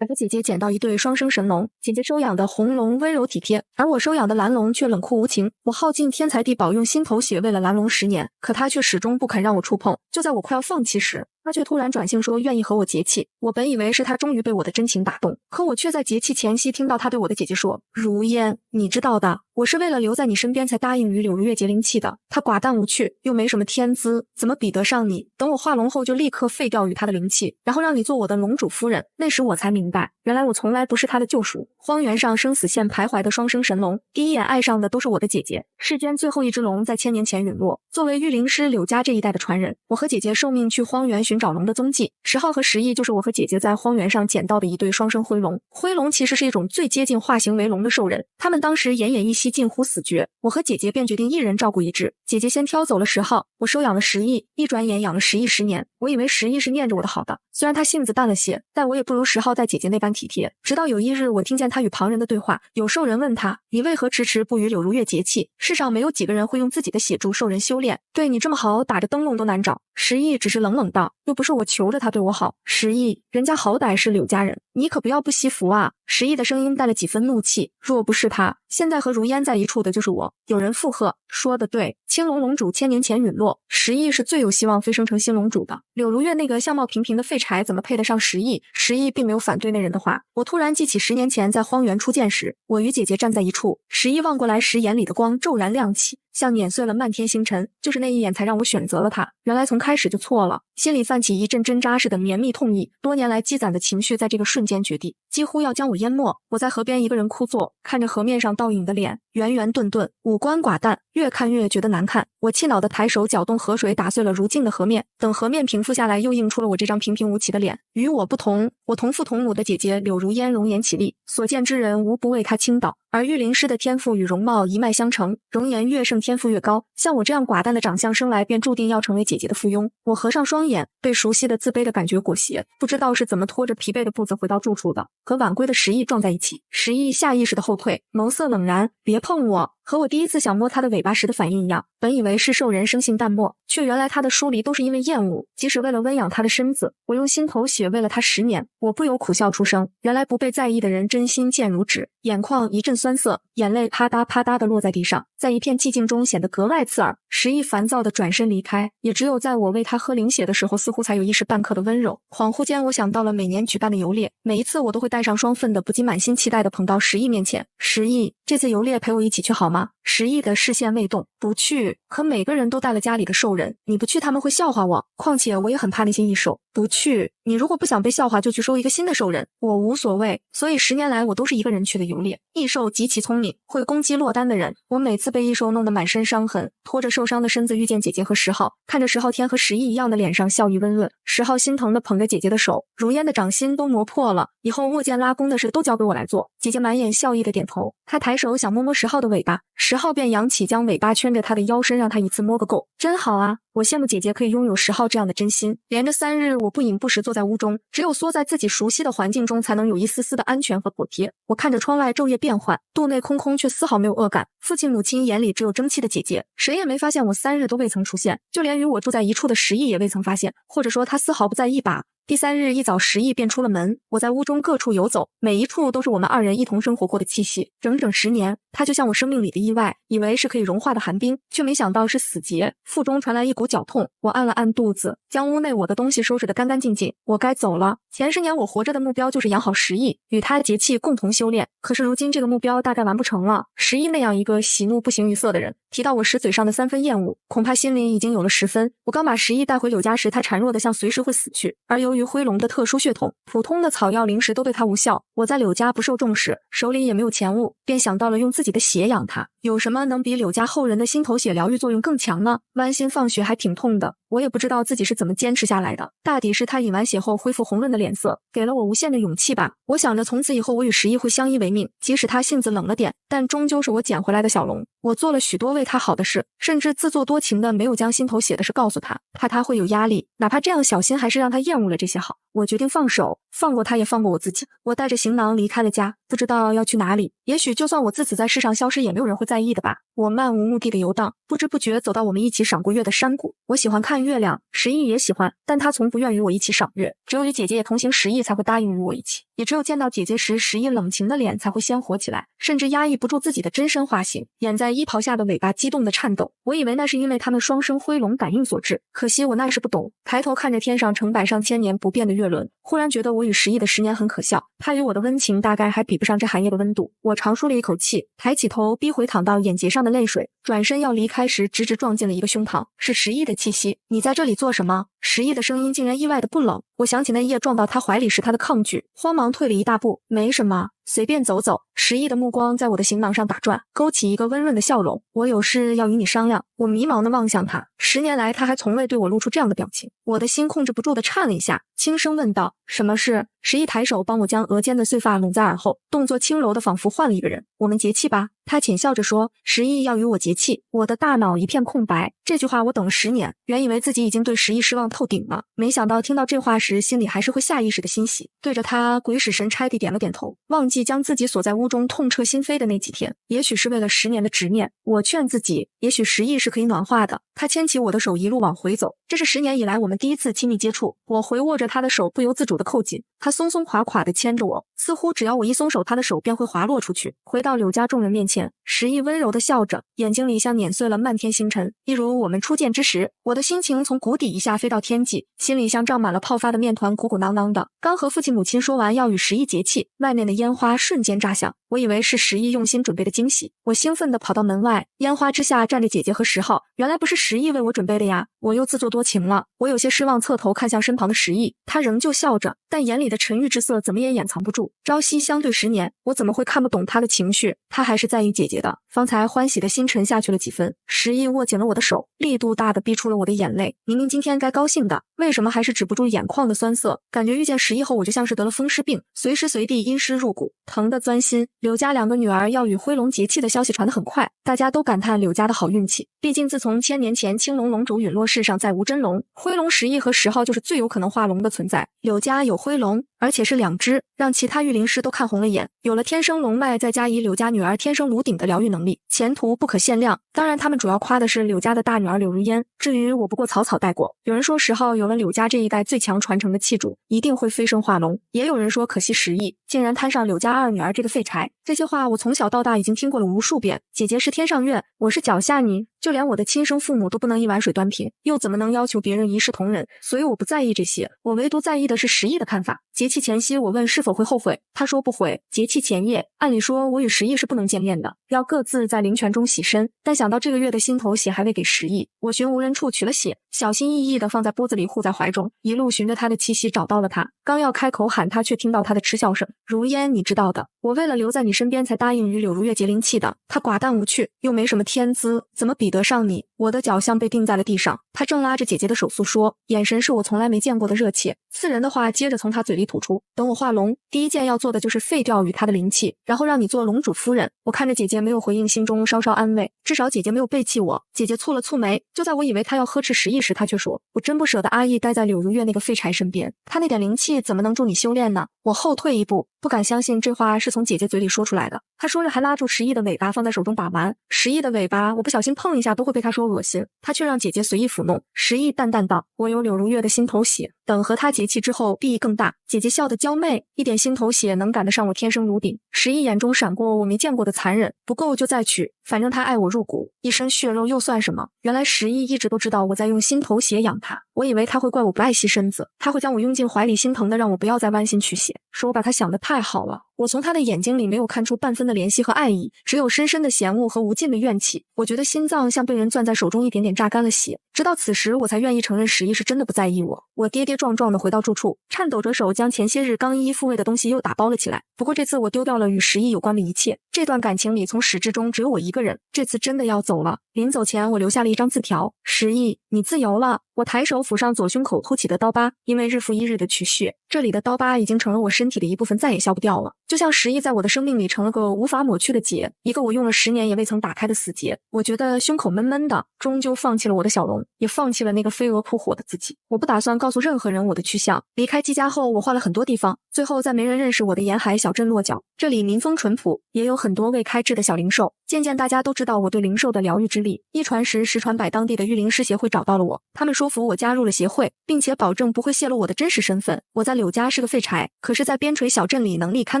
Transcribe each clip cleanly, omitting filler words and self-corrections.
我和姐姐捡到一对双生神龙，姐姐收养的红龙温柔体贴，而我收养的蓝龙却冷酷无情。我耗尽天才地宝，用心头血喂了蓝龙10年，可它却始终不肯让我触碰。就在我快要放弃时，他却突然转性说愿意和我结契。我本以为是他终于被我的真情打动，可我却在结契前夕听到他对我的姐姐说：如烟，你知道的，我是为了留在你身边才答应与柳如月结灵契的。他寡淡无趣，又没什么天资，怎么比得上你？等我化龙后就立刻废掉与他的灵契，然后让你做我的龙主夫人。那时我才明白，原来我从来不是他的救赎。荒原上生死线徘徊的双生神龙，第一眼爱上的都是我的姐姐。世间最后一只龙在1000年前陨落，作为御灵师柳家这一代的传人，我和姐姐受命去荒原寻找龙的踪迹。10号和10亿就是我和姐姐在荒原上捡到的一对双生灰龙。灰龙其实是一种最接近化形为龙的兽人，他们当时奄奄一息，近乎死绝。我和姐姐便决定一人照顾一只。姐姐先挑走了10号，我收养了10亿，一转眼养了10亿10年。我以为10亿是念着我的好的，虽然他性子淡了些，但我也不如10号带姐姐那般体贴。直到有一日，我听见他与旁人的对话，有兽人问他：你为何迟迟不与柳如月结契？世上没有几个人会用自己的血助兽人修炼，对你这么好，打着灯笼都难找。10亿只是冷冷道：又不是我求着他对我好，10亿，人家好歹是柳家人，你可不要不惜福啊。10亿的声音带了几分怒气，若不是他，现在和如烟在一处的就是我。有人附和，说得对，青龙龙主1000年前陨落，10亿是最有希望飞升成新龙主的。柳如月那个相貌平平的废柴怎么配得上10亿？10亿并没有反对那人的话。我突然记起10年前在荒原初见时，我与姐姐站在一处，10亿望过来时，眼里的光骤然亮起，像碾碎了漫天星辰。就是那一眼才让我选择了他，原来从开始就错了。心里泛起一阵针扎似的绵密痛意，多年来积攒的情绪在这个瞬间决堤，几乎要将我淹没。我在河边一个人枯坐，看着河面上倒影的脸，圆圆顿顿，五官寡淡，越看越觉得难看。我气恼地抬手搅动河水，打碎了如镜的河面，等河面平复下来，又映出了我这张平平无奇的脸。与我不同，我同父同母的姐姐柳如烟容颜绮丽，所见之人无不为她倾倒，而御灵师的天赋与容貌一脉相承，容颜越胜天赋越高。像我这样寡淡的长相，生来便注定要成为姐姐的附庸。我合上双眼，被熟悉的自卑的感觉裹挟，不知道是怎么拖着疲惫的步子回到住处的，和晚归的10亿撞在一起。10亿下意识的后退，眸色冷然，别碰我，和我第一次想摸他的尾巴时的反应一样。本以为是兽人生性淡漠，却原来他的疏离都是因为厌恶。即使为了温养他的身子，我用心头血喂了他10年，我不由苦笑出声。原来不被在意的人真心贱如纸。眼眶一阵酸涩，眼泪啪嗒啪嗒地落在地上，在一片寂静中显得格外刺耳。10亿烦躁地转身离开，也只有在我喂他喝灵血的时候，似乎才有一时半刻的温柔。恍惚间，我想到了每年举办的游猎，每一次我都会带上双份的，不禁满心期待地捧到10亿面前。10亿，这次游猎陪我一起去好吗？10亿的视线未动。不去，可每个人都带了家里的兽人，你不去他们会笑话我，况且我也很怕那些异兽。不去，你如果不想被笑话，就去收一个新的兽人，我无所谓。所以10年来我都是一个人去的游猎。异兽极其聪明，会攻击落单的人，我每次被异兽弄得满身伤痕，拖着受伤的身子遇见姐姐和10号，看着10号天和10亿一样的脸上笑意温润，10号心疼地捧着姐姐的手，如烟的掌心都磨破了，以后握剑拉弓的事都交给我来做。姐姐满眼笑意的点头，她抬手想摸摸10号的尾巴，10号便扬起将尾巴圈着她的腰身，让她一次摸个够。真好啊，我羡慕姐姐可以拥有10号这样的真心。连着3日，我不饮不食坐在屋中，只有缩在自己熟悉的环境中，才能有一丝丝的安全和妥帖。我看着窗外昼夜变换，肚内空空，却丝毫没有恶感。父亲母亲眼里只有争气的姐姐，谁也没发现我3日都未曾出现，就连与我住在一处的10亿也未曾发现，或者说他丝毫不在意吧。第3日一早，10亿便出了门，我在屋中各处游走，每一处都是我们2人一同生活过的气息。整整10年，他就像我生命里的意外，以为是可以融化的寒冰，却没想到是死结。腹中传来一股绞痛，我按了按肚子，将屋内我的东西收拾得干干净净。我该走了。前10年我活着的目标就是养好10亿，与他结契，共同修炼。可是如今这个目标大概完不成了。10亿那样一个喜怒不形于色的人，提到我时嘴上的3分厌恶，恐怕心里已经有了10分。我刚把10亿带回柳家时，他孱弱的像随时会死去，而由于灰龙的特殊血统，普通的草药灵食都对他无效。我在柳家不受重视，手里也没有钱物，便想到了用自己的血养他。有什么能比柳家后人的心头血疗愈作用更强呢？剜心放血还挺痛的，我也不知道自己是怎么坚持下来的。大抵是他饮完血后恢复红润的脸色，给了我无限的勇气吧。我想着从此以后我与10亿会相依为命，即使他性子冷了点，但终究是我捡回来的小龙。我做了许多为他好的事，甚至自作多情的没有将心头血的事告诉他，怕他会有压力。哪怕这样小心，还是让他厌恶了这些好。我决定放手，放过他，也放过我自己。我带着行囊离开了家，不知道要去哪里。也许就算我自此在世上消失，也没有人会在意的吧。我漫无目的的游荡，不知不觉走到我们一起赏过月的山谷。我喜欢看月亮，石毅也喜欢，但他从不愿与我一起赏月。只有与姐姐也同行，石毅才会答应与我一起。也只有见到姐姐时，石毅冷情的脸才会鲜活起来，甚至压抑不住自己的真身化形，掩在衣袍下的尾巴激动的颤抖。我以为那是因为他们双生灰龙感应所致，可惜我那时不懂。抬头看着天上成百上千年不变的月轮，忽然觉得我与石毅的10年很可笑，他与我的温情大概还比不上这寒夜的温度。我长舒了一口气，抬起头逼回淌到眼睫上的泪水，转身要离开时，直直撞进了一个胸膛，是石毅的气息。你在这里做什么？石毅的声音竟然意外的不冷。我想起那夜撞到他怀里时他的抗拒，慌忙退了一大步。没什么，随便走走。石毅的目光在我的行囊上打转，勾起一个温润的笑容。我有事要与你商量。我迷茫地望向他，10年来他还从未对我露出这样的表情。我的心控制不住地颤了一下，轻声问道：什么事？石毅抬手帮我将额间的碎发拢在耳后，动作轻柔的仿佛换了一个人。我们结气吧。他浅笑着说，石毅要与我结气。我的大脑一片空白，这句话我等了10年，原以为自己已经对石毅失望透顶了，没想到听到这话时，心里还是会下意识的欣喜，对着他鬼使神差地点了点头，忘记将自己锁在屋中痛彻心扉的那几天。也许是为了10年的执念，我劝自己，也许石毅是可以暖化的。他牵起我的手一路往回走，这是10年以来我们第一次亲密接触。我回握着他的手，不由自主地扣紧，他松松垮垮地牵着我，似乎只要我一松手，他的手便会滑落出去。回到柳家众人面前，石毅温柔地笑着，眼睛里像碾碎了漫天星辰，一如我们初见之时。我的心情从谷底一下飞到天际，心里像胀满了泡发的面团，鼓鼓囊囊的。刚和父亲母亲说完要与石毅结气，外面的烟花瞬间炸响，我以为是石毅用心准备的惊喜。我兴奋地跑到门外，烟花之下站着姐姐和10号，原来不是石毅为我准备的呀，我又自作多情了。我有些失望，侧头看向身旁的石毅，他仍旧笑着，但眼里的沉郁之色怎么也掩藏不住。朝夕相对10年，我怎么会看不懂他的情绪？他还是在意姐姐的。方才欢喜的心沉下去了几分。石毅握紧了我的手，力度大的逼出了我的眼泪。明明今天该高兴的，为什么还是止不住眼眶的酸涩？感觉遇见石毅后，我就像是得了风湿病，随时随地阴湿入骨，疼得钻心。柳家2个女儿要与灰龙结气的消息传得很快，大家都感叹柳家的好运气。毕竟自从1000年前青龙龙主陨落世上再无真龙，灰龙石毅和10号就是最有可能化龙的存在。柳家有灰龙，而且是2只，让其他御灵师都看红了眼。有了天生龙脉，再加以柳家女儿天生炉鼎的疗愈能力，前途不可限量。当然他们主要夸的是柳家的大女儿柳如烟，至于我不过草草带过。有人说10号有了柳家这一代最强传承的气主，一定会飞升化龙，也有人说可惜石毅竟然摊上柳家2女儿这个废柴。这些话我从小到大已经听过了无数遍。姐姐是天上月，我是脚下泥，就连我的亲生父母都不能一碗水端平，又怎么能要求别人一视同仁？所以我不在意这些，我唯独在意的是石毅的看法。节气前夕，我问是否会后悔，他说不悔。节气前夜，按理说我与石毅是不能见面的，要各自在灵泉中洗身，但想到这个月的心头血还未给石毅，我寻无人处取了血，小心翼翼地放在钵子里护在怀中，一路循着他的气息找到了他。刚要开口喊他，却听到他的嗤笑声：如烟，你知道的，我为了留在你身边才答应与柳如月结灵气的。他寡淡无趣，又没什么天资，怎么比得上你？我的脚像被钉在了地上，他正拉着姐姐的手诉说，眼神是我从来没见过的热切。刺人的话接着从他嘴里吐出，等我化龙，第一件要做的就是废掉与他的灵气，然后让你做龙主夫人。我看着姐姐没有回应，心中稍稍安慰，至少姐姐没有背弃我。姐姐蹙了蹙眉，就在我以为她要呵斥石毅时，她却说，我真不舍得阿义待在柳如月那个废柴身边，他那点灵气怎么能助你修炼呢？我后退一步，不敢相信这话是从姐姐嘴里说出来的。她说着还拉住石毅的尾巴放在手中把玩，石毅的尾巴我不小心碰一下都会被她说恶心，她却让姐姐随意抚弄。石毅淡淡道，我有柳如月的心头血，等和她结气之后裨益更大。姐姐笑得娇媚，一点心头血能赶得上我天生炉鼎。石毅眼中闪过我没见过的残忍，不够就再取，反正他爱我入骨，一身血肉又算什么？原来石毅一直都知道我在用心头血养他，我以为他会怪我不爱惜身子，他会将我拥进怀里，心疼的让我不要再剜心取血，说我把他想得太好了。我从他的眼睛里没有看出半分的怜惜和爱意，只有深深的嫌恶和无尽的怨气。我觉得心脏像被人攥在手中，一点点榨干了血。直到此时，我才愿意承认石毅是真的不在意我。我跌跌撞撞地回到住处，颤抖着手将前些日刚一一复位的东西又打包了起来。不过这次我丢掉了与石毅有关的一切，这段感情里从始至终只有我一个人。这次真的要走了，临走前我留下了一张字条：石毅，你自由了。我抬手抚上左胸口凸起的刀疤，因为日复一日的取血，这里的刀疤已经成了我身体的一部分，再也消不掉了。就像10亿在我的生命里成了个无法抹去的结，一个我用了10年也未曾打开的死结。我觉得胸口闷闷的，终究放弃了我的小龙，也放弃了那个飞蛾扑火的自己。我不打算告诉任何人我的去向。离开季家后，我换了很多地方，最后在没人认识我的沿海小镇落脚。这里民风淳朴，也有很多未开制的小零售。渐渐大家都知道我对零售的疗愈之力，一传十，十传百，当地的育灵师协会找到了我，他们说服我加入了协会，并且保证不会泄露我的真实身份。我在柳家是个废柴，可是在边陲小镇里能力堪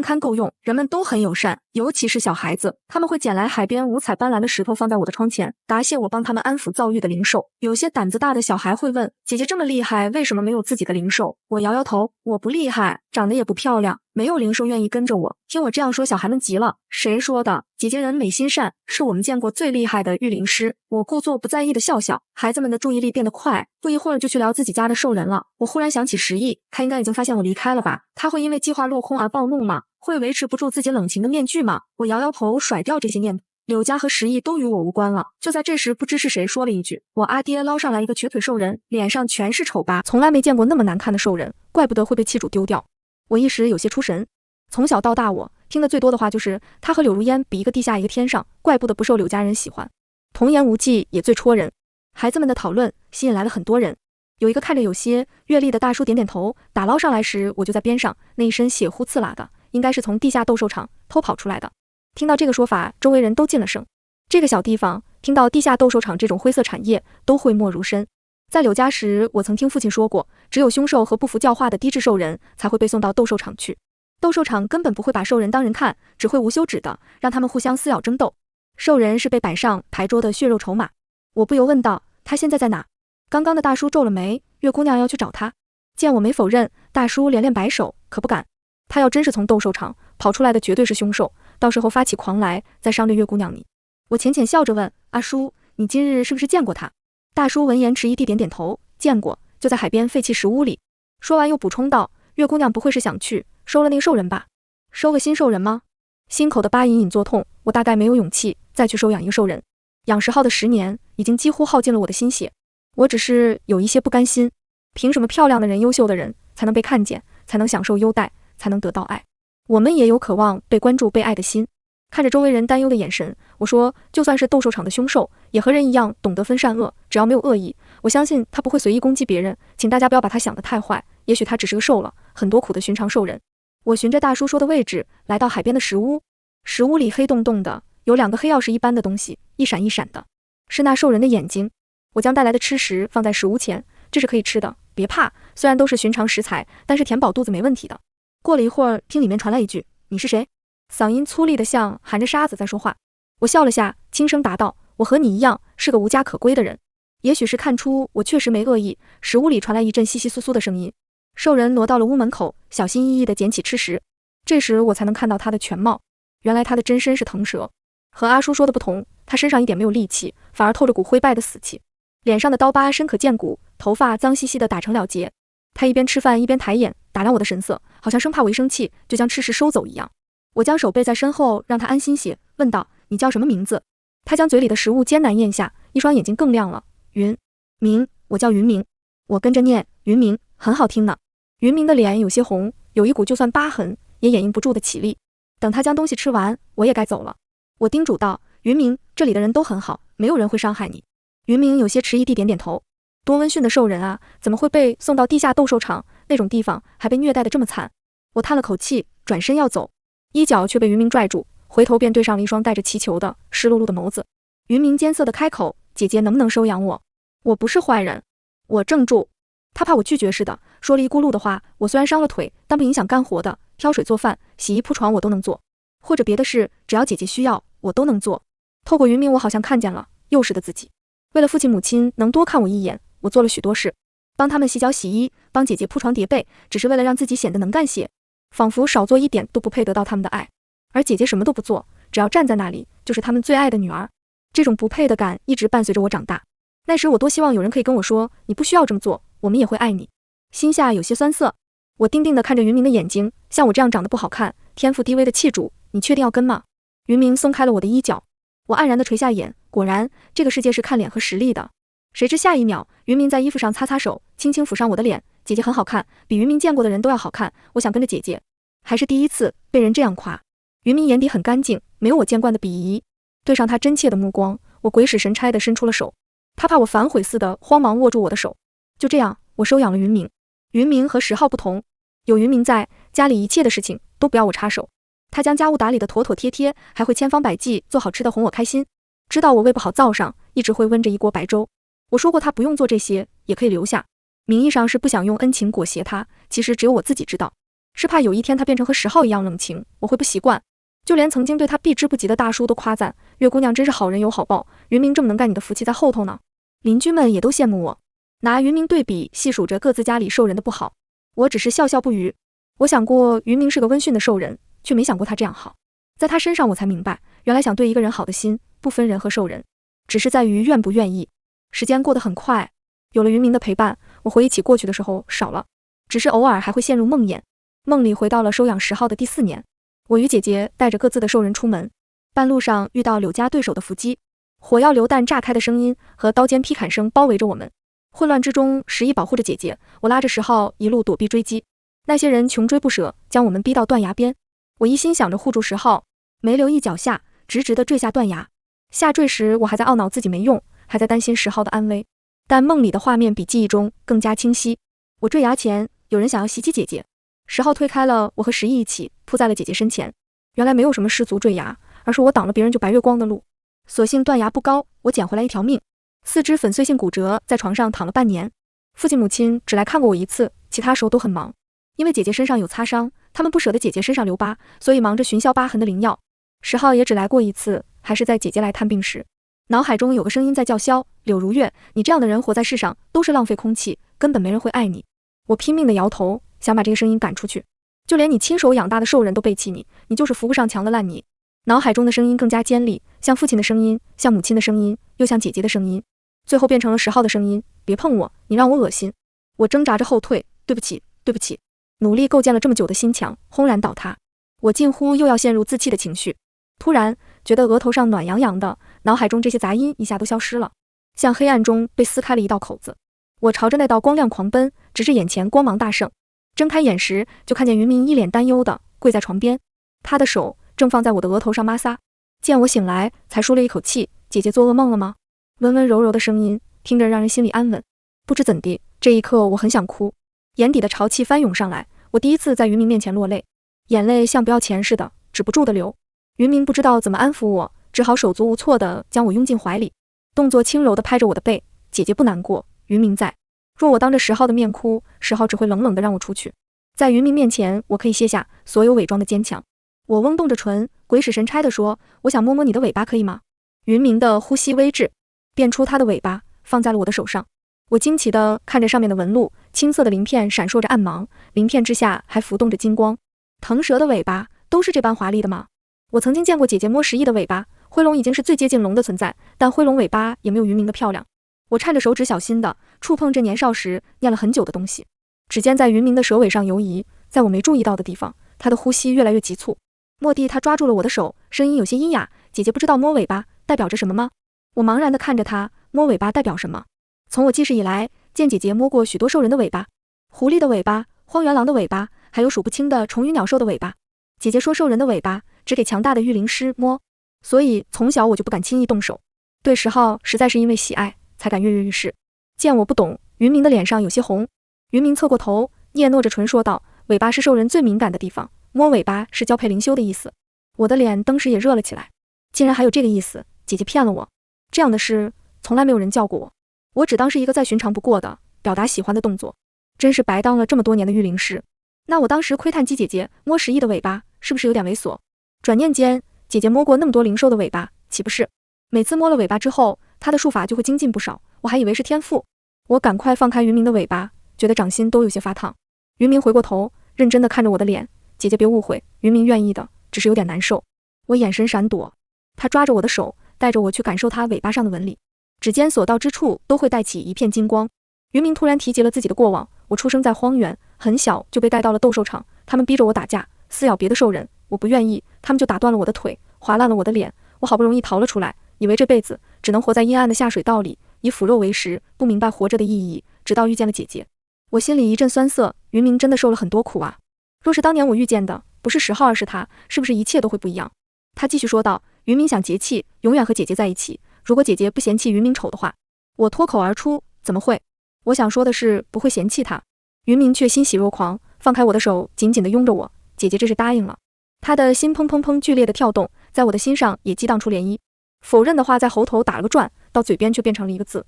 堪够用，人们都很友善，尤其是小孩子，他们会捡来海边五彩斑斓的石头放在我的窗前，答谢我帮他们安抚躁郁的灵兽。有些胆子大的小孩会问，姐姐这么厉害，为什么没有自己的灵兽？我摇摇头，我不厉害，长得也不漂亮，没有灵兽愿意跟着我。听我这样说，小孩们急了，谁说的？姐姐人美心善，是我们见过最厉害的育灵师。我故作不在意的笑笑，孩子们的注意力变得快，不一会儿就去聊自己家的兽人了。我忽然想起10亿，他应该已经发现我离开了吧？他会因为计划落空而暴怒吗？会维持不住自己冷情的面具吗？我摇摇头，甩掉这些念头。柳家和10亿都与我无关了。就在这时，不知是谁说了一句：“我阿爹捞上来一个瘸腿兽人，脸上全是丑疤，从来没见过那么难看的兽人，怪不得会被器主丢掉。”我一时有些出神。从小到大，我听得最多的话就是他和柳如烟比一个地下一个天上，怪不得不受柳家人喜欢。童言无忌也最戳人。孩子们的讨论吸引来了很多人。有一个看着有些阅历的大叔点点头，打捞上来时我就在边上，那一身血呼刺啦的，应该是从地下斗兽场偷跑出来的。听到这个说法，周围人都噤了声。这个小地方听到地下斗兽场这种灰色产业都讳莫如深。在柳家时，我曾听父亲说过，只有凶兽和不服教化的低智兽人才会被送到斗兽场去。斗兽场根本不会把兽人当人看，只会无休止的让他们互相撕咬争斗。兽人是被摆上牌桌的血肉筹码。我不由问道，他现在在哪？刚刚的大叔皱了眉，月姑娘要去找他。见我没否认，大叔连连摆手，可不敢。他要真是从斗兽场跑出来的，绝对是凶兽，到时候发起狂来，再伤着月姑娘你。我浅浅笑着问，阿叔，你今日是不是见过他？大叔闻言迟疑地点点头，见过，就在海边废弃石屋里。说完又补充道，月姑娘不会是想去收了那个兽人吧？收个新兽人吗？心口的疤隐隐作痛，我大概没有勇气再去收养一个兽人。养食号的10年已经几乎耗尽了我的心血，我只是有一些不甘心。凭什么漂亮的人、优秀的人才能被看见，才能享受优待，才能得到爱？我们也有渴望被关注、被爱的心。看着周围人担忧的眼神，我说，就算是斗兽场的凶兽，也和人一样懂得分善恶，只要没有恶意，我相信他不会随意攻击别人，请大家不要把他想得太坏，也许他只是个受了很多苦的寻常兽人。我循着大叔说的位置来到海边的石屋，石屋里黑洞洞的，有2个黑曜石一般的东西，一闪一闪的，是那兽人的眼睛。我将带来的吃食放在石屋前，这是可以吃的，别怕，虽然都是寻常食材，但是填饱肚子没问题的。过了一会儿，听里面传来一句，你是谁？嗓音粗粝的像含着沙子在说话。我笑了下，轻声答道，我和你一样是个无家可归的人。也许是看出我确实没恶意，石屋里传来一阵窸窸窣窣的声音。兽人挪到了屋门口，小心翼翼地捡起吃食。这时我才能看到他的全貌，原来他的真身是腾蛇。和阿叔说的不同，他身上一点没有戾气，反而透着股灰败的死气。脸上的刀疤深可见骨，头发脏兮兮的打成了结。他一边吃饭一边抬眼打量我的神色，好像生怕我一生气就将吃食收走一样。我将手背在身后，让他安心些，问道，你叫什么名字？他将嘴里的食物艰难咽下，一双眼睛更亮了。云明，我叫云明。我跟着念，云明，很好听呢。云明的脸有些红，有一股就算疤痕也掩映不住的绮丽。等他将东西吃完，我也该走了。我叮嘱道，云明，这里的人都很好，没有人会伤害你。云明有些迟疑地点点头。多温驯的兽人啊，怎么会被送到地下斗兽场那种地方，还被虐待得这么惨？我叹了口气，转身要走，衣角却被云明拽住，回头便对上了一双带着祈求的湿漉漉的眸子。云明艰涩地开口，姐姐能不能收养我？我不是坏人。我怔住，他怕我拒绝似的，说了一咕噜的话。我虽然伤了腿，但不影响干活的，挑水做饭、洗衣铺床我都能做，或者别的事，只要姐姐需要，我都能做。透过云明，我好像看见了幼时的自己。为了父亲母亲能多看我一眼，我做了许多事，帮他们洗脚洗衣，帮姐姐铺床叠被，只是为了让自己显得能干些，仿佛少做一点都不配得到他们的爱。而姐姐什么都不做，只要站在那里，就是他们最爱的女儿。这种不配的感一直伴随着我长大。那时我多希望有人可以跟我说，你不需要这么做，我们也会爱你。心下有些酸涩，我定定地看着云明的眼睛，像我这样长得不好看、天赋低微的弃主，你确定要跟吗？云明松开了我的衣角，我黯然地垂下眼，果然，这个世界是看脸和实力的。谁知下一秒，云明在衣服上擦擦手，轻轻抚上我的脸，姐姐很好看，比云明见过的人都要好看，我想跟着姐姐。还是第一次被人这样夸。云明眼底很干净，没有我见惯的鄙夷。对上他真切的目光，我鬼使神差地伸出了手。他怕我反悔似的，慌忙握住我的手。就这样，我收养了云明。云明和10号不同，有云明在，家里一切的事情都不要我插手。他将家务打理得妥妥帖帖，还会千方百计做好吃的哄我开心。知道我胃不好燥上，一直会温着一锅白粥。我说过他不用做这些，也可以留下。名义上是不想用恩情裹挟他，其实只有我自己知道，是怕有一天他变成和10号一样冷情，我会不习惯。就连曾经对他避之不及的大叔都夸赞月姑娘真是好人有好报，云明这么能干，你的福气在后头呢。邻居们也都羡慕我，拿云明对比，细数着各自家里受人的不好。我只是笑笑不语。我想过云明是个温驯的兽人，却没想过他这样好。在他身上我才明白，原来想对一个人好的心不分人和兽人，只是在于愿不愿意。时间过得很快，有了云明的陪伴，我回忆起过去的时候少了，只是偶尔还会陷入梦魇。梦里回到了收养10号的第4年，我与姐姐带着各自的兽人出门，半路上遇到柳家对手的伏击，火药榴弹炸开的声音和刀尖劈砍声包围着我们。混乱之中，实意保护着姐姐，我拉着10号一路躲避追击。那些人穷追不舍，将我们逼到断崖边。我一心想着护住10号，没留意脚下，直直地坠下断崖。下坠时，我还在懊恼自己没用，还在担心10号的安危。但梦里的画面比记忆中更加清晰。我坠崖前，有人想要袭击姐姐，10号推开了我和10亿一起扑在了姐姐身前。原来没有什么失足坠崖，而是我挡了别人就白月光的路。所幸断崖不高，我捡回来一条命。4肢粉碎性骨折，在床上躺了半年。父亲母亲只来看过我一次，其他时候都很忙。因为姐姐身上有擦伤，他们不舍得姐姐身上留疤，所以忙着寻消疤痕的灵药。10号也只来过一次，还是在姐姐来探病时。脑海中有个声音在叫嚣：柳如月，你这样的人活在世上都是浪费空气，根本没人会爱你。我拼命地摇头，想把这个声音赶出去。就连你亲手养大的兽人都背弃你，你就是扶不上墙的烂泥。脑海中的声音更加尖利，像父亲的声音，像母亲的声音，又像姐姐的声音，最后变成了10号的声音：别碰我，你让我恶心。我挣扎着后退，对不起，对不起。努力构建了这么久的心墙轰然倒塌，我近乎又要陷入自弃的情绪。突然觉得额头上暖洋洋的，脑海中这些杂音一下都消失了，像黑暗中被撕开了一道口子。我朝着那道光亮狂奔，直至眼前光芒大盛。睁开眼时，就看见云明一脸担忧的跪在床边，他的手正放在我的额头上摩挲。见我醒来，才舒了一口气：姐姐做噩梦了吗？温温柔柔的声音，听着让人心里安稳。不知怎地，这一刻我很想哭，眼底的潮气翻涌上来。我第一次在云明面前落泪，眼泪像不要钱似的止不住的流。云明不知道怎么安抚我，只好手足无措地将我拥进怀里，动作轻柔地拍着我的背：姐姐不难过，云明在。若我当着10号的面哭，10号只会冷冷地让我出去。在云明面前，我可以卸下所有伪装的坚强。我嗡动着唇，鬼使神差地说：我想摸摸你的尾巴，可以吗？云明的呼吸微滞，变出他的尾巴放在了我的手上。我惊奇地看着上面的纹路，青色的鳞片闪烁着暗芒，鳞片之下还浮动着金光。腾蛇的尾巴都是这般华丽的吗？我曾经见过姐姐摸10亿的尾巴，灰龙已经是最接近龙的存在，但灰龙尾巴也没有云明的漂亮。我颤着手指小心地触碰这年少时念了很久的东西，指尖在云明的蛇尾上游移，在我没注意到的地方，他的呼吸越来越急促。蓦地他抓住了我的手，声音有些阴哑：姐姐不知道摸尾巴代表着什么吗？我茫然地看着他，摸尾巴代表什么？从我记事以来，见姐姐摸过许多兽人的尾巴，狐狸的尾巴，荒原狼的尾巴，还有数不清的虫鱼鸟兽的尾巴。姐姐说兽人的尾巴只给强大的御灵师摸，所以从小我就不敢轻易动手。对10号实在是因为喜爱才敢跃跃欲试。见我不懂，云明的脸上有些红。云明侧过头，嗫嚅着唇说道：尾巴是兽人最敏感的地方，摸尾巴是交配灵修的意思。我的脸当时也热了起来，竟然还有这个意思，姐姐骗了我。这样的事从来没有人教过我，我只当是一个再寻常不过的表达喜欢的动作，真是白当了这么多年的御灵师。那我当时窥探鸡姐姐摸10亿的尾巴，是不是有点猥琐？转念间，姐姐摸过那么多灵兽的尾巴，岂不是每次摸了尾巴之后，她的术法就会精进不少？我还以为是天赋。我赶快放开云明的尾巴，觉得掌心都有些发烫。云明回过头，认真地看着我的脸：姐姐别误会，云明愿意的，只是有点难受。我眼神闪躲，他抓着我的手，带着我去感受他尾巴上的纹理，指尖所到之处都会带起一片金光。云明突然提及了自己的过往：我出生在荒原，很小就被带到了斗兽场，他们逼着我打架，撕咬别的兽人，我不愿意，他们就打断了我的腿，划烂了我的脸，我好不容易逃了出来，以为这辈子只能活在阴暗的下水道里，以腐肉为食，不明白活着的意义，直到遇见了姐姐。我心里一阵酸涩，云明真的受了很多苦啊。若是当年我遇见的，不是10号而是他，是不是一切都会不一样？他继续说道，云明想节气，永远和姐姐在一起，如果姐姐不嫌弃云明丑的话。我脱口而出，怎么会？我想说的是不会嫌弃他。云明却欣喜若狂，放开我的手，紧紧地拥着我，姐姐这是答应了。他的心砰砰砰剧烈的跳动，在我的心上也激荡出涟漪。否认的话在喉头打了个转，到嘴边却变成了一个字，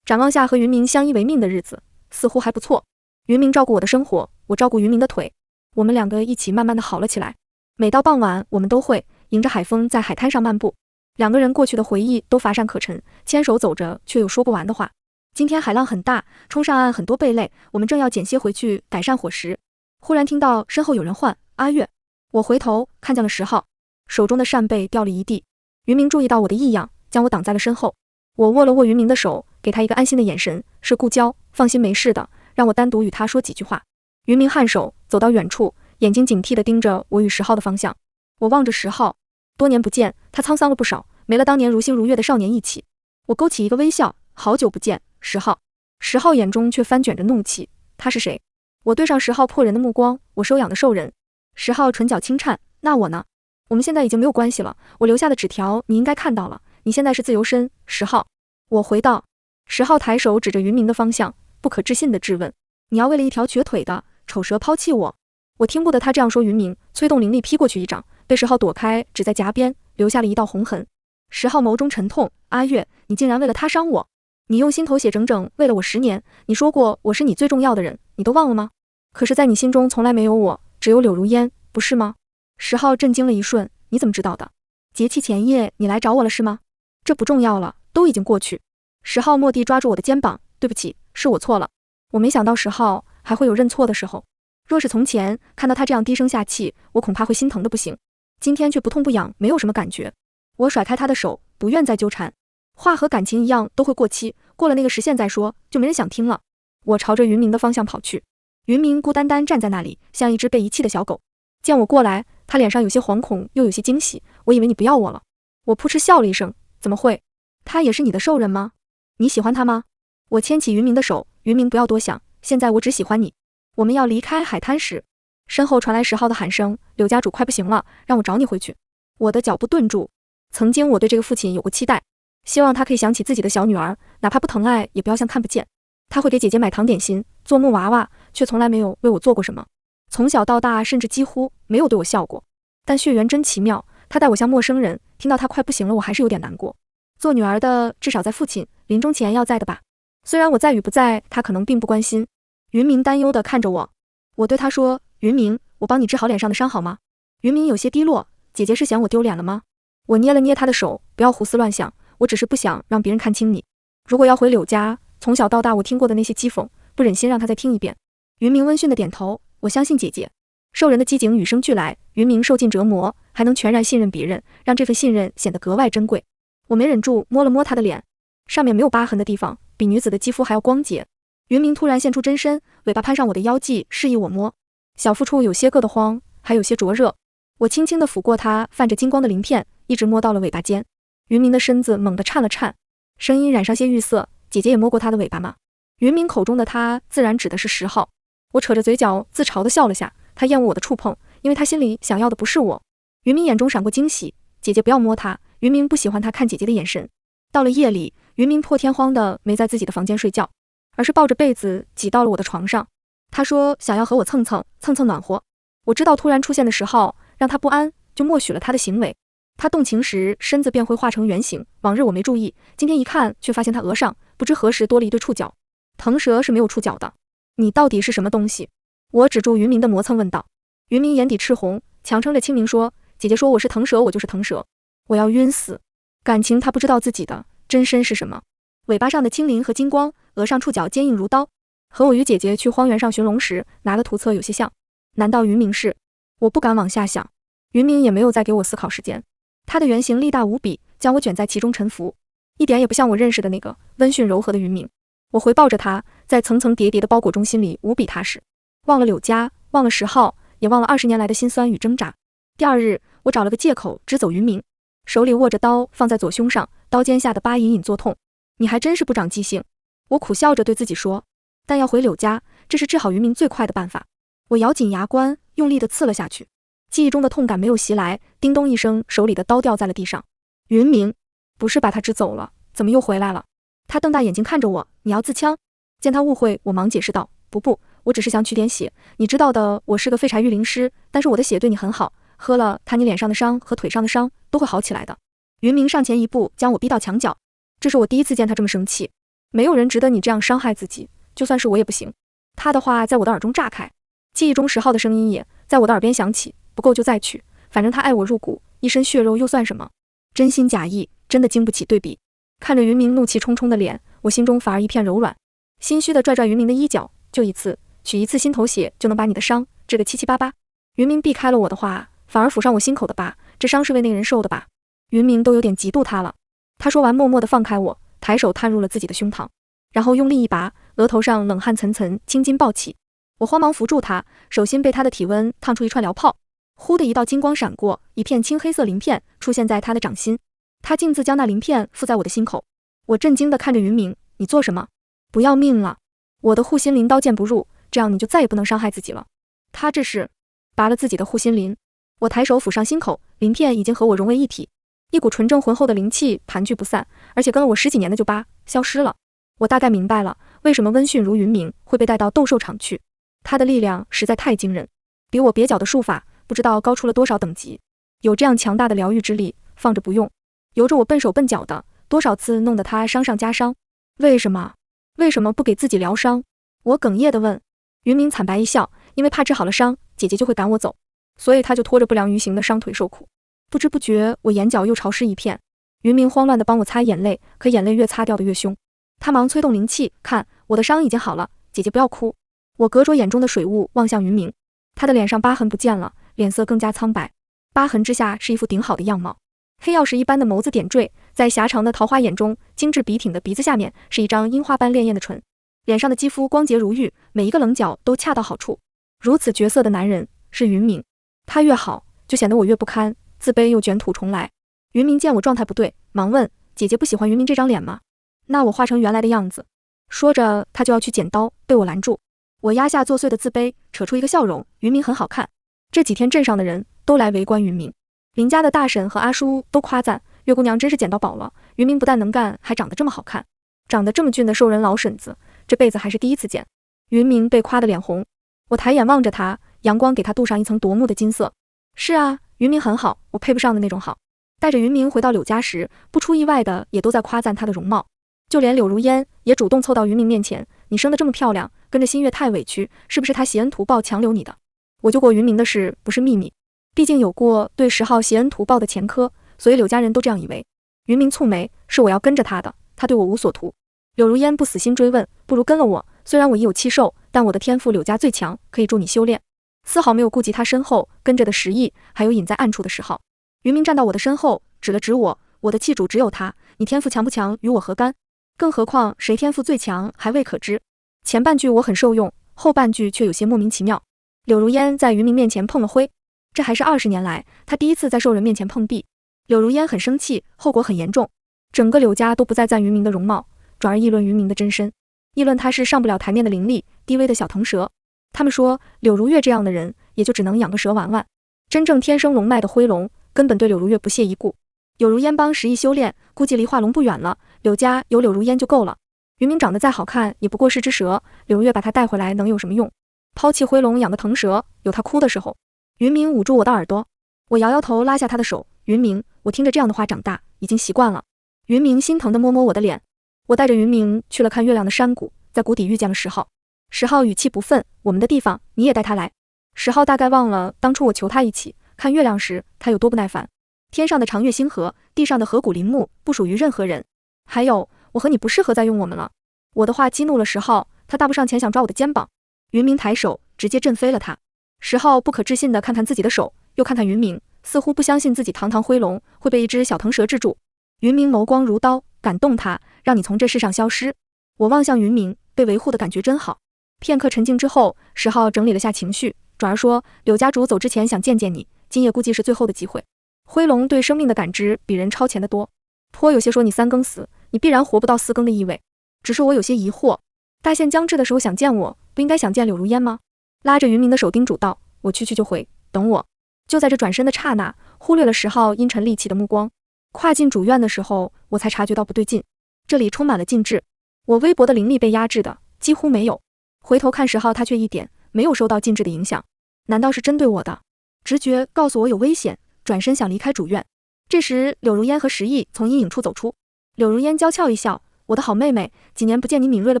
展望下和云明相依为命的日子，似乎还不错。云明照顾我的生活，我照顾云明的腿，我们两个一起慢慢的好了起来。每到傍晚，我们都会迎着海风在海滩上漫步，两个人过去的回忆都乏善可陈，牵手走着却有说不完的话。今天海浪很大，冲上岸很多贝类，我们正要捡些回去改善伙食，忽然听到身后有人唤阿月。我回头看见了10号，手中的扇贝掉了一地。云明注意到我的异样，将我挡在了身后。我握了握云明的手，给他一个安心的眼神，是故交，放心没事的，让我单独与他说几句话。云明颔首走到远处，眼睛警惕地盯着我与10号的方向。我望着10号，多年不见，他沧桑了不少，没了当年如星如月的少年意气。我勾起一个微笑，好久不见，10号。10号眼中却翻卷着怒气，他是谁？我对上10号破人的目光，我收养的兽人。10号唇角轻颤，那我呢？我们现在已经没有关系了，我留下的纸条你应该看到了，你现在是自由身，10号。我回道。10号抬手指着云明的方向，不可置信地质问，你要为了一条瘸腿的丑蛇抛弃我？我听不得他这样说云明，催动灵力劈过去一掌，被10号躲开，只在颊边留下了一道红痕。10号眸中沉痛，阿月，你竟然为了他伤我，你用心头血整整为了我10年，你说过我是你最重要的人，你都忘了吗？可是在你心中从来没有我，只有柳如烟，不是吗？10号震惊了一瞬，你怎么知道的？节气前夜你来找我了是吗？这不重要了，都已经过去。10号蓦地抓住我的肩膀，对不起，是我错了。我没想到10号还会有认错的时候，若是从前看到他这样低声下气，我恐怕会心疼的不行，今天却不痛不痒，没有什么感觉。我甩开他的手，不愿再纠缠，话和感情一样都会过期，过了那个时限再说，就没人想听了。我朝着云明的方向跑去，云明孤单单站在那里，像一只被遗弃的小狗。见我过来，他脸上有些惶恐又有些惊喜，我以为你不要我了。我扑哧笑了一声，怎么会？他也是你的兽人吗？你喜欢他吗？我牵起云明的手，云明不要多想，现在我只喜欢你。我们要离开海滩时，身后传来10号的喊声，柳家主快不行了，让我找你回去。我的脚步顿住，曾经我对这个父亲有过期待，希望他可以想起自己的小女儿，哪怕不疼爱也不要像看不见。他会给姐姐买糖点心，做木娃娃，却从来没有为我做过什么。从小到大甚至几乎没有对我笑过，但血缘真奇妙，他待我像陌生人，听到他快不行了，我还是有点难过。做女儿的至少在父亲临终前要在的吧，虽然我在与不在他可能并不关心。云明担忧地看着我，我对他说，云明，我帮你治好脸上的伤好吗？云明有些低落，姐姐是嫌我丢脸了吗？我捏了捏他的手，不要胡思乱想，我只是不想让别人看清你。如果要回柳家，从小到大我听过的那些讥讽，不忍心让他再听一遍。云明温驯地点头，我相信姐姐。兽人的机警与生俱来，云明受尽折磨，还能全然信任别人，让这份信任显得格外珍贵。我没忍住摸了摸他的脸，上面没有疤痕的地方，比女子的肌肤还要光洁。云明突然现出真身，尾巴攀上我的腰际，示意我摸。小腹处有些硌得慌，还有些灼热。我轻轻地抚过他泛着金光的鳞片，一直摸到了尾巴尖。云明的身子猛地颤了颤，声音染上些玉色，姐姐也摸过他的尾巴吗？云明口中的他自然指的是10号。我扯着嘴角自嘲地笑了下，他厌恶我的触碰，因为他心里想要的不是我。云明眼中闪过惊喜，姐姐不要摸他。云明不喜欢他看姐姐的眼神。到了夜里，云明破天荒的没在自己的房间睡觉，而是抱着被子挤到了我的床上。他说想要和我蹭蹭暖和。我知道突然出现的10号让他不安，就默许了他的行为。他动情时身子便会化成圆形，往日我没注意，今天一看却发现他额上不知何时多了一对触角。腾蛇是没有触角的。你到底是什么东西？我指住云明的磨蹭问道。云明眼底赤红，强撑着清明说，姐姐说我是腾蛇，我就是腾蛇。我要晕死。感情他不知道自己的真身是什么，尾巴上的青鳞和金光，额上触角坚硬如刀，和我与姐姐去荒原上寻龙时拿的图册有些像。难道云明是？我不敢往下想。云明也没有再给我思考时间，他的原型力大无比，将我卷在其中沉浮，一点也不像我认识的那个温驯柔和的云明。我回抱着他，在层层叠叠的包裹中，心里无比踏实，忘了柳家，忘了10号，也忘了20年来的辛酸与挣扎。第二日，我找了个借口支走云明，手里握着刀放在左胸上，刀尖下的疤隐隐作痛。你还真是不长记性，我苦笑着对自己说。但要回柳家，这是治好云明最快的办法。我咬紧牙关，用力地刺了下去。记忆中的痛感没有袭来，叮咚一声，手里的刀掉在了地上。云明，不是把他支走了，怎么又回来了？他瞪大眼睛看着我，你要自枪？见他误会，我忙解释道，不，我只是想取点血，你知道的，我是个废柴御灵师，但是我的血对你很好，喝了它，你脸上的伤和腿上的伤都会好起来的。云明上前一步，将我逼到墙角，这是我第一次见他这么生气。没有人值得你这样伤害自己，就算是我也不行。他的话在我的耳中炸开，记忆中10号的声音也在我的耳边响起，不够就再取，反正他爱我入骨，一身血肉又算什么？真心假意，真的经不起对比。看着云明怒气冲冲的脸，我心中反而一片柔软，心虚的拽云明的衣角，就一次，取一次心头血就能把你的伤治个七七八八。云明避开了我的话，反而抚上我心口的疤，这伤是为那个人受的吧？云明都有点嫉妒他了。他说完默默地放开我，抬手探入了自己的胸膛，然后用力一拔，额头上冷汗涔涔，青筋暴起。我慌忙扶住他，手心被他的体温烫出一串燎泡，忽的一道金光闪过，一片青黑色鳞片出现在他的掌心，他径自将那鳞片附在我的心口。我震惊地看着云明，你做什么？不要命了？我的护心灵刀剑不入，这样你就再也不能伤害自己了。他这是拔了自己的护心灵。我抬手抚上心口，鳞片已经和我融为一体，一股纯正浑厚的灵气盘踞不散，而且跟了我10几年的旧疤消失了。我大概明白了，为什么温驯如云明会被带到斗兽场去。他的力量实在太惊人，比我蹩脚的术法不知道高出了多少等级。有这样强大的疗愈之力，放着不用，由着我笨手笨脚的，多少次弄得他伤上加伤。为什么不给自己疗伤？我哽咽地问。云明惨白一笑，因为怕治好了伤，姐姐就会赶我走，所以他就拖着不良于行的伤腿受苦。不知不觉，我眼角又潮湿一片。云明慌乱地帮我擦眼泪，可眼泪越擦掉的越凶。他忙催动灵气，看，我的伤已经好了，姐姐不要哭。我隔着眼中的水雾望向云明，他的脸上疤痕不见了，脸色更加苍白，疤痕之下是一副顶好的样貌，黑曜石一般的眸子点缀，在狭长的桃花眼中，精致笔挺的鼻子下面是一张樱花般潋滟的唇，脸上的肌肤光洁如玉，每一个棱角都恰到好处。如此绝色的男人是云明，他越好，就显得我越不堪，自卑又卷土重来。云明见我状态不对，忙问，姐姐不喜欢云明这张脸吗？那我化成原来的样子。说着他就要去剪刀，被我拦住。我压下作祟的自卑，扯出一个笑容，云明很好看。这几天镇上的人都来围观云明，林家的大婶和阿叔都夸赞月姑娘真是捡到宝了，云明不但能干，还长得这么好看。长得这么俊的兽人老婶子，这辈子还是第一次见。云明被夸得脸红，我抬眼望着他，阳光给他镀上一层夺目的金色。是啊，云明很好，我配不上的那种好。带着云明回到柳家时，不出意外的也都在夸赞她的容貌，就连柳如烟也主动凑到云明面前，你生得这么漂亮，跟着新月太委屈，是不是他挟恩图报强留你的？我救过云明的事不是秘密，毕竟有过对10号挟恩图报的前科，所以柳家人都这样以为。云明蹙眉，是我要跟着他的，他对我无所图。柳如烟不死心追问，不如跟了我，虽然我已有气兽，但我的天赋柳家最强，可以助你修炼。丝毫没有顾及他身后跟着的10亿，还有隐在暗处的10号。云明站到我的身后，指了指我，我的气主只有他，你天赋强不强与我何干？更何况谁天赋最强还未可知。前半句我很受用，后半句却有些莫名其妙。柳如烟在云明面前碰了灰，这还是20年来他第一次在兽人面前碰壁。柳如烟很生气，后果很严重，整个柳家都不再赞云明的容貌，转而议论云明的真身，议论他是上不了台面的灵力，低微的小腾蛇。他们说柳如月这样的人也就只能养个蛇玩玩，真正天生龙脉的灰龙根本对柳如月不屑一顾。柳如烟帮10亿修炼，估计离化龙不远了，柳家有柳如烟就够了。云明长得再好看也不过是只蛇，柳如月把他带回来能有什么用？抛弃灰龙养个腾蛇，有他哭的时候。云明捂住我的耳朵，我摇摇头拉下他的手，云明，我听着这样的话长大，已经习惯了。云明心疼地摸摸我的脸。我带着云明去了看月亮的山谷，在谷底遇见了10号。10号语气不忿，我们的地方你也带他来。10号大概忘了当初我求他一起看月亮时他有多不耐烦。天上的长月星河，地上的河谷林木不属于任何人，还有我和你不适合再用我们了。我的话激怒了10号，他大步上前想抓我的肩膀，云明抬手直接震飞了他。10号不可置信地看看自己的手，又看看云明，似乎不相信自己堂堂灰龙会被一只小腾蛇制住。云明眸光如刀，感动他，让你从这世上消失。我望向云明，被维护的感觉真好。片刻沉静之后，10号整理了下情绪，转而说，柳家主走之前想见见你，今夜估计是最后的机会。灰龙对生命的感知比人超前得多，颇有些说你3更死，你必然活不到4更的意味。只是我有些疑惑，大限将至的时候想见我，不应该想见柳如烟吗？拉着云明的手叮嘱道，我去就回，等我。就在这转身的刹那，忽略了10号阴沉戾气的目光。跨进主院的时候，我才察觉到不对劲，这里充满了禁制，我微薄的灵力被压制的几乎没有。回头看10号，他却一点没有受到禁制的影响，难道是针对我的？直觉告诉我有危险，转身想离开主院。这时，柳如烟和石毅从阴影处走出。柳如烟娇俏一笑：“我的好妹妹，几年不见，你敏锐了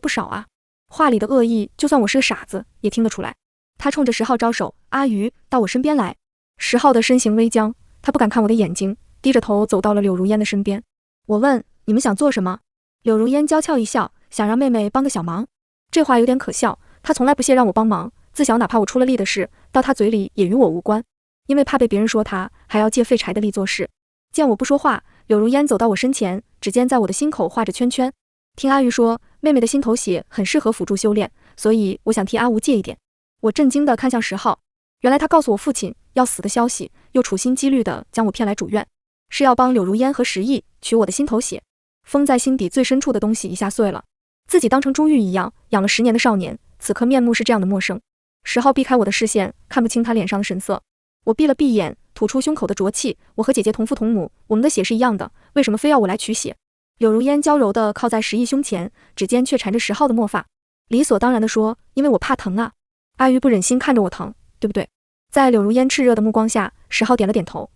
不少啊。”话里的恶意，就算我是个傻子也听得出来。他冲着10号招手：“阿鱼，到我身边来。”10号的身形微僵，他不敢看我的眼睛，低着头走到了柳如烟的身边。我问：“你们想做什么？”柳如烟娇俏一笑：“想让妹妹帮个小忙。”这话有点可笑，她从来不屑让我帮忙，自小哪怕我出了力的事，到她嘴里也与我无关。因为怕被别人说她，还要借废柴的力做事。见我不说话，柳如烟走到我身前，指尖在我的心口画着圈圈。听阿鱼说，妹妹的心头血很适合辅助修炼，所以我想替阿吴借一点。我震惊地看向10号，原来他告诉我父亲要死的消息，又处心积虑地将我骗来主院，是要帮柳如烟和石毅取我的心头血。封在心底最深处的东西一下碎了，自己当成珠玉一样养了10年的少年，此刻面目是这样的陌生。10号避开我的视线，看不清他脸上的神色。我闭了闭眼，吐出胸口的浊气。我和姐姐同父同母，我们的血是一样的，为什么非要我来取血？柳如烟娇柔地靠在石毅胸前，指尖却缠着10号的墨发，理所当然地说：“因为我怕疼啊。”阿鱼不忍心看着我疼，对不对？在柳如烟炽热的目光下，10号点了点头，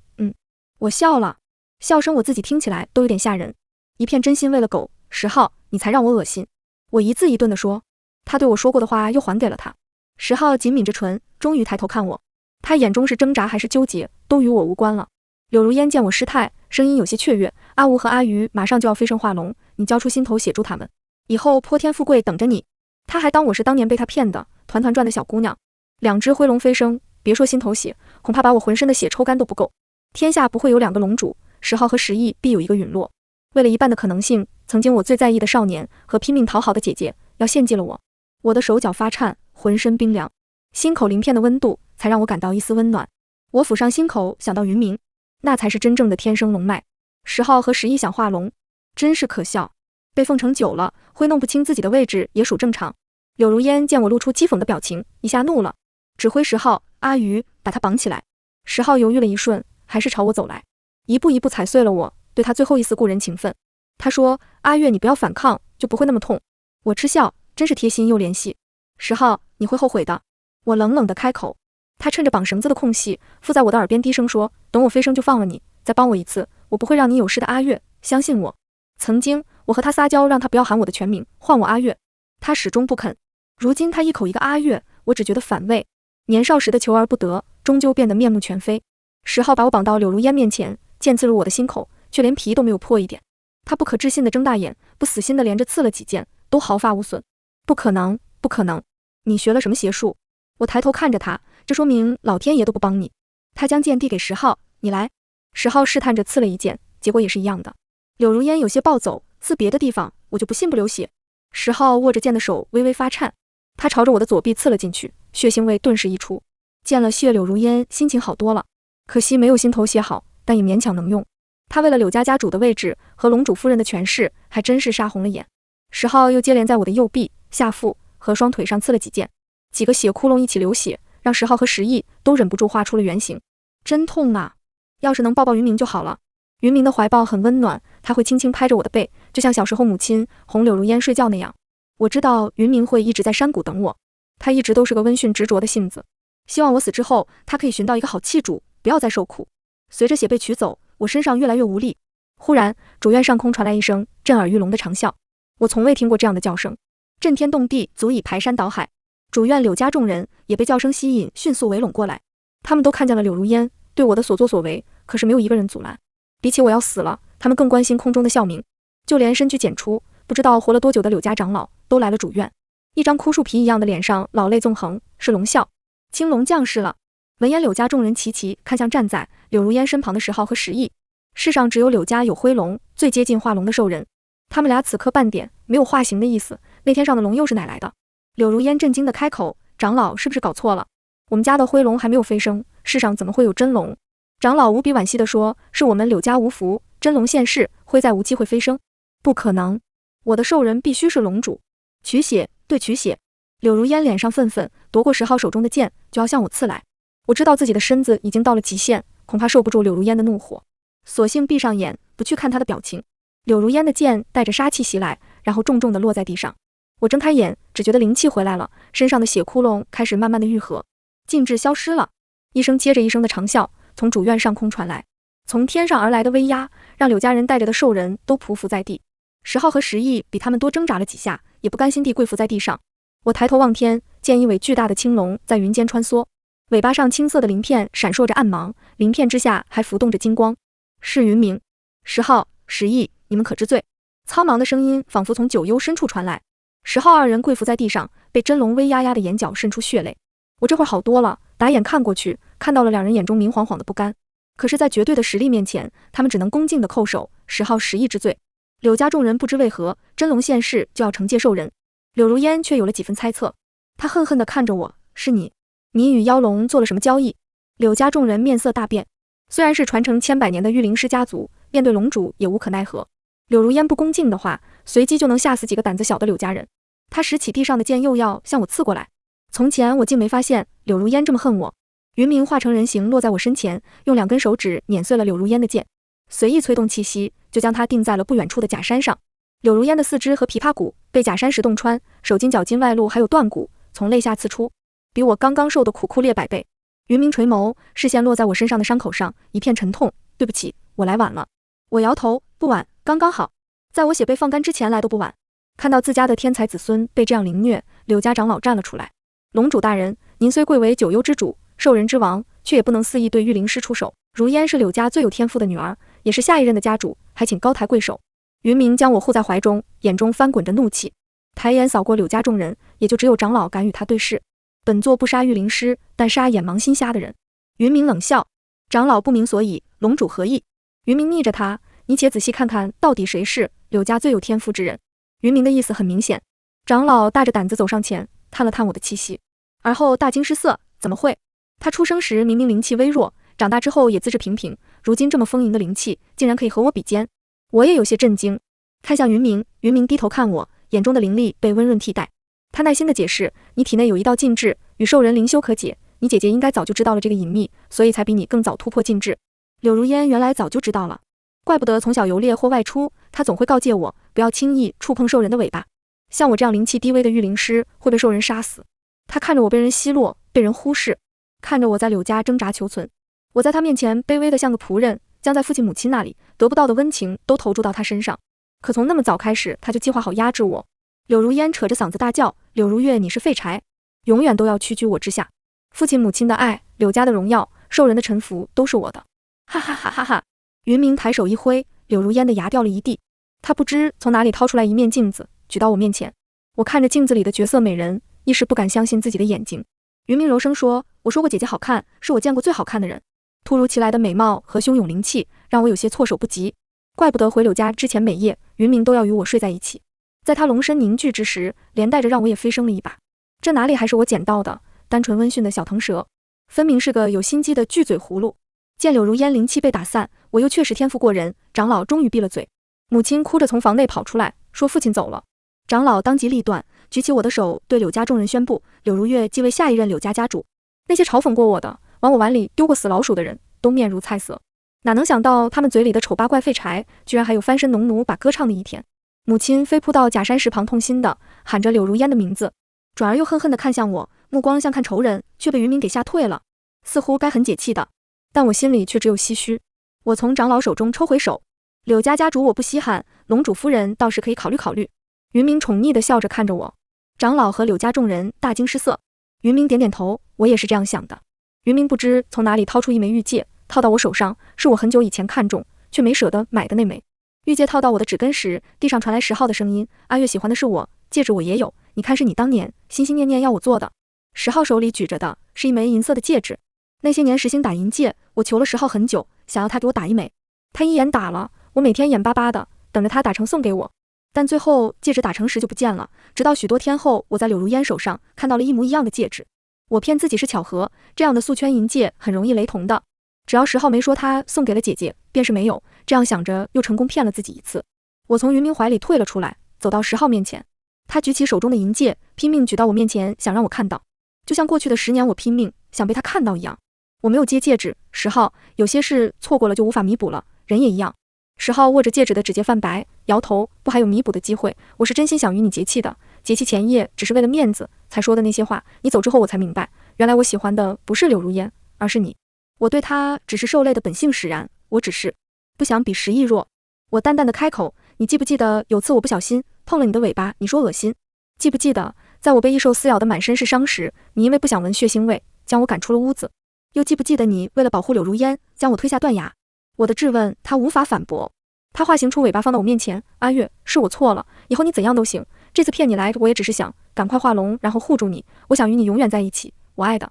我笑了，笑声我自己听起来都有点吓人，一片真心喂了狗。10号，你才让我恶心。我一字一顿地说，他对我说过的话又还给了他。10号紧抿着唇，终于抬头看我，他眼中是挣扎还是纠结，都与我无关了。柳如烟见我失态，声音有些雀跃：“阿吴和阿鱼马上就要飞升化龙，你交出心头血助他们，以后泼天富贵等着你。”他还当我是当年被他骗的团团转的小姑娘。2只灰龙飞升，别说心头血，恐怕把我浑身的血抽干都不够。天下不会有2个龙主，10号和石毅必有一个陨落。为了一半的可能性，曾经我最在意的少年和拼命讨好的姐姐要献祭了我。我的手脚发颤，浑身冰凉，心口鳞片的温度才让我感到一丝温暖。我抚上心口，想到云明，那才是真正的天生龙脉。10号和石毅想化龙，真是可笑。被奉承久了，会弄不清自己的位置也属正常。柳如烟见我露出讥讽的表情，一下怒了，指挥10号：“阿鱼，把他绑起来。”10号犹豫了一瞬，还是朝我走来，一步一步踩碎了我对他最后一丝故人情分。他说：“阿月，你不要反抗，就不会那么痛。”我嗤笑，真是贴心又怜惜。10号，你会后悔的。我冷冷地开口。他趁着绑绳子的空隙，附在我的耳边低声说：“等我飞升就放了你，再帮我一次，我不会让你有事的，阿月，相信我。”曾经我和他撒娇，让他不要喊我的全名，唤我阿月，他始终不肯。如今他一口一个阿月，我只觉得反胃。年少时的求而不得，终究变得面目全非。10号把我绑到柳如烟面前，剑刺入我的心口，却连皮都没有破一点。他不可置信地睁大眼，不死心地连着刺了几剑，都毫发无损。不可能，不可能！你学了什么邪术？我抬头看着他，这说明老天爷都不帮你。他将剑递给10号，你来。10号试探着刺了一剑，结果也是一样的。柳如烟有些暴走，刺别的地方，我就不信不流血。10号握着剑的手微微发颤，他朝着我的左臂刺了进去，血腥味顿时溢出。见了血，柳如烟心情好多了，可惜没有心头血好，但也勉强能用。他为了柳家家主的位置和龙主夫人的权势，还真是杀红了眼。10号又接连在我的右臂、下腹和双腿上刺了几剑，几个血窟窿一起流血，让10号和石毅都忍不住画出了圆形。真痛啊！要是能抱抱云明就好了。云明的怀抱很温暖，他会轻轻拍着我的背，就像小时候母亲哄柳如烟睡觉那样。我知道云明会一直在山谷等我，他一直都是个温驯执着的性子，希望我死之后，他可以寻到一个好气主，不要再受苦。随着血被取走，我身上越来越无力。忽然，主院上空传来一声震耳欲聋的长啸，我从未听过这样的叫声，震天动地，足以排山倒海。主院柳家众人也被叫声吸引，迅速围拢过来。他们都看见了柳如烟对我的所作所为，可是没有一个人阻拦。比起我要死了，他们更关心空中的笑鸣。就连深居简出，不知道活了多久的柳家长老都来了主院，一张枯树皮一样的脸上老泪纵横，是龙啸。青龙降世了。闻言，柳家众人齐齐看向站在柳如烟身旁的10号和石毅。世上只有柳家有灰龙，最接近化龙的兽人。他们俩此刻半点没有化形的意思，那天上的龙又是哪来的？柳如烟震惊地开口：“长老是不是搞错了？我们家的灰龙还没有飞升，世上怎么会有真龙？”长老无比惋惜地说：“是我们柳家无福，真龙现世，会再无机会飞升。”不可能，我的兽人必须是龙主。取血，对，取血。柳如烟脸上愤愤，夺过10号手中的剑，就要向我刺来。我知道自己的身子已经到了极限，恐怕受不住柳如烟的怒火，索性闭上眼，不去看她的表情。柳如烟的剑带着杀气袭来，然后重重地落在地上。我睁开眼，只觉得灵气回来了，身上的血窟窿开始慢慢的愈合，尽致消失了。一声接着一声的长啸从主院上空传来，从天上而来的威压让柳家人带着的兽人都匍匐在地。10号和10亿比他们多挣扎了几下，也不甘心地跪伏在地上。我抬头望天，见一尾巨大的青龙在云间穿梭，尾巴上青色的鳞片闪烁着暗芒，鳞片之下还浮动着金光。是云明。10号、10亿，你们可知罪？苍茫的声音仿佛从九幽深处传来。10号二人跪伏在地上，被真龙威压压的眼角渗出血泪。我这会儿好多了，打眼看过去，看到了两人眼中明晃晃的不甘。可是在绝对的实力面前，他们只能恭敬地叩首10号10亿之罪。柳家众人不知为何，真龙现世就要惩戒兽人。柳如烟却有了几分猜测，他恨恨地看着我，是你与妖龙做了什么交易？柳家众人面色大变，虽然是传承千百年的御灵师家族，面对龙主也无可奈何。柳如烟不恭敬的话，随即就能吓死几个胆子小的柳家人。他拾起地上的剑，又要向我刺过来。从前我竟没发现柳如烟这么恨我。云明化成人形落在我身前，用2根手指碾碎了柳如烟的剑，随意催动气息，就将它定在了不远处的假山上。柳如烟的四肢和琵琶骨被假山石洞穿，手筋脚筋外露，还有断骨从肋下刺出，比我刚刚受的苦酷烈100倍。云明垂眸，视线落在我身上的伤口上，一片沉痛。对不起，我来晚了。我摇头，不晚，刚刚好，在我血被放干之前来都不晚。看到自家的天才子孙被这样凌虐，柳家长老站了出来。龙主大人，您虽贵为九幽之主，兽人之王，却也不能肆意对御灵师出手。如烟是柳家最有天赋的女儿，也是下一任的家主，还请高抬贵手。云明将我护在怀中，眼中翻滚着怒气，抬眼扫过柳家众人，也就只有长老敢与他对视。本座不杀御灵师，但杀眼盲心瞎的人。云明冷笑，长老不明所以，龙主何意？云明逆着他，你且仔细看看，到底谁是柳家最有天赋之人。云明的意思很明显。长老大着胆子走上前，探了探我的气息，而后大惊失色，怎么会？他出生时明明灵气微弱，长大之后也资质平平，如今这么丰盈的灵气，竟然可以和我比肩。我也有些震惊，看向云明，云明低头看我，眼中的灵力被温润替代。他耐心地解释，你体内有一道禁制，与兽人灵修可解，你姐姐应该早就知道了这个隐秘，所以才比你更早突破禁制。柳如烟原来早就知道了，怪不得从小游猎或外出，她总会告诫我，不要轻易触碰兽人的尾巴。像我这样灵气低微的御灵师会被兽人杀死。他看着我被人奚落，被人忽视，看着我在柳家挣扎求存，我在他面前卑微的像个仆人，将在父亲母亲那里得不到的温情都投注到他身上。可从那么早开始，他就计划好压制我。柳如烟扯着嗓子大叫，柳如月，你是废柴，永远都要屈居我之下。父亲母亲的爱，柳家的荣耀，兽人的臣服，都是我的。哈哈哈哈哈！云明抬手一挥，柳如烟的牙掉了一地。他不知从哪里掏出来一面镜子，举到我面前。我看着镜子里的绝色美人，一时不敢相信自己的眼睛。云明柔声说，我说过姐姐好看，是我见过最好看的人。突如其来的美貌和汹涌灵气让我有些措手不及，怪不得回柳家之前每夜云明都要与我睡在一起。在他龙身凝聚之时，连带着让我也飞升了一把。这哪里还是我捡到的单纯温驯的小腾蛇，分明是个有心机的巨嘴葫芦。见柳如烟灵气被打散，我又确实天赋过人，长老终于闭了嘴。母亲哭着从房内跑出来，说父亲走了。长老当机立断，举起我的手，对柳家众人宣布，柳如月继为下一任柳家家主。那些嘲讽过我的，往我碗里丢过死老鼠的人都面如菜色，哪能想到他们嘴里的丑八怪废柴，居然还有翻身农奴把歌唱的一天。母亲飞扑到假山石旁，痛心的喊着柳如烟的名字，转而又恨恨地看向我，目光像看仇人，却被云明给吓退了，似乎该很解气的，但我心里却只有唏嘘。我从长老手中抽回手，柳家家主我不稀罕，龙主夫人倒是可以考虑考虑。云明宠溺地笑着看着我，长老和柳家众人大惊失色。云明点点头，我也是这样想的。云明不知从哪里掏出一枚玉戒，套到我手上，是我很久以前看中却没舍得买的那枚。玉戒套到我的指根时，地上传来10号的声音，阿月喜欢的是我，戒指我也有，你看是你当年心心念念要我做的。10号手里举着的是一枚银色的戒指，那些年实行打银戒，我求了10号很久，想要他给我打一枚，他一眼打了，我每天眼巴巴的等着他打成送给我，但最后戒指打成时就不见了，直到许多天后，我在柳如烟手上看到了一模一样的戒指。我骗自己是巧合，这样的素圈银戒很容易雷同的，只要10号没说他送给了姐姐，便是没有，这样想着又成功骗了自己一次。我从云明怀里退了出来，走到10号面前，他举起手中的银戒，拼命举到我面前，想让我看到，就像过去的10年我拼命想被他看到一样。我没有接戒指，10号，有些事错过了就无法弥补了，人也一样。10号握着戒指的指节泛白，摇头，不还有弥补的机会？我是真心想与你结契的，结契前夜只是为了面子才说的那些话，你走之后我才明白，原来我喜欢的不是柳如烟，而是你。我对他只是狩猎的本性使然，我只是不想比时亦弱。我淡淡的开口，你记不记得有次我不小心碰了你的尾巴，你说恶心？记不记得在我被异兽撕咬的满身是伤时，你因为不想闻血腥味，将我赶出了屋子？又记不记得你为了保护柳如烟，将我推下断崖？我的质问他无法反驳。他化形出尾巴放到我面前，阿月，是我错了，以后你怎样都行，这次骗你来我也只是想赶快化龙，然后护住你，我想与你永远在一起，我爱的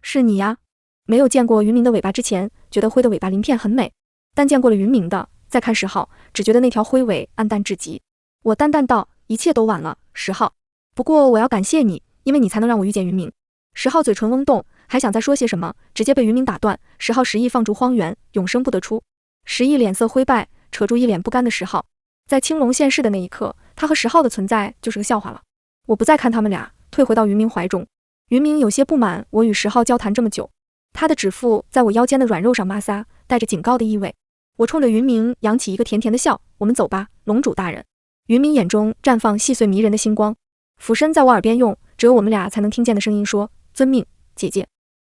是你呀。没有见过云明的尾巴之前，觉得灰的尾巴鳞片很美，但见过了云明的，再看10号，只觉得那条灰尾暗淡至极。我淡淡道，一切都晚了，10号。不过我要感谢你，因为你才能让我遇见云明。10号嘴唇嗡动，还想再说些什么，直接被云明打断。10号10亿放逐荒原，永生不得出。10亿脸色灰败，扯住一脸不甘的10号。在青龙现世的那一刻，他和10号的存在就是个笑话了。我不再看他们俩，退回到云明怀中。云明有些不满我与10号交谈这么久，他的指腹在我腰间的软肉上摩挲，带着警告的意味。我冲着云明扬起一个甜甜的笑，我们走吧，龙主大人。云明眼中绽放细碎迷人的星光，俯身在我耳边用只有我们俩才能听见的声音说，遵命，姐姐。